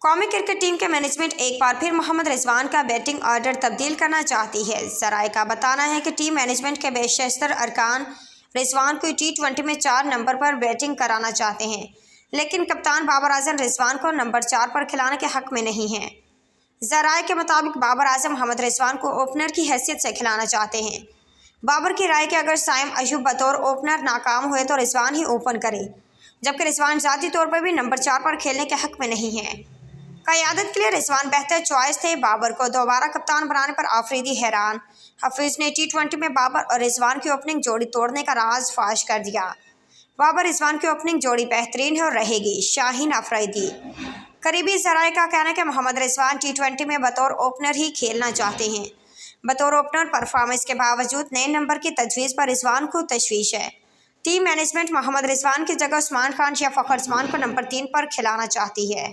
कौमी cricket team के management एक बार फिर मोहम्मद रिजवान का बैटिंग ऑर्डर तब्दील करना चाहती है। जराए का बताना है कि टीम मैनेजमेंट के बेशतर अरकान रिजवान को T20 में 4 नंबर पर बैटिंग कराना चाहते हैं, लेकिन कप्तान बाबर आजम रिजवान को नंबर 4 पर खिलाने के हक में नहीं हैं। जराए के मुताबिक बाबर आजम मोहम्मद रिजवान को ओपनर की हैसियत से खिलाना चाहते हैं। बाबर की राय कि अगर साइम अयूब बतौर ओपनर नाकाम हुए तो रिजवान ही ओपन करे, जबकि रिजवान ज़ाती तौर पर भी नंबर 4 पर खेलने के हक में नहीं है। क़यादत के लिए रिजवान बेहतर चॉइस थे। बाबर को दोबारा कप्तान बनाने पर आफरीदी हैरान। हफीज़ ने T20 में बाबर और रिजवान की ओपनिंग जोड़ी तोड़ने का राज फाश कर दिया। बाबर रिजवान की ओपनिंग जोड़ी बेहतरीन है और रहेगी। शाहीन अफरीदी। करीबी ज़राए का कहना है कि मोहम्मद रिजवान T20 में बतौर ओपनर ही खेलना चाहते हैं। बतौर ओपनर परफॉर्मेंस के बावजूद नए नंबर की तजवीज़ पर रिजवान को तशवीश है। टीम मैनेजमेंट मोहम्मद रिजवान की जगह उस्मान खान या फ़खर जमान को नंबर 3 पर खिलाना चाहती है।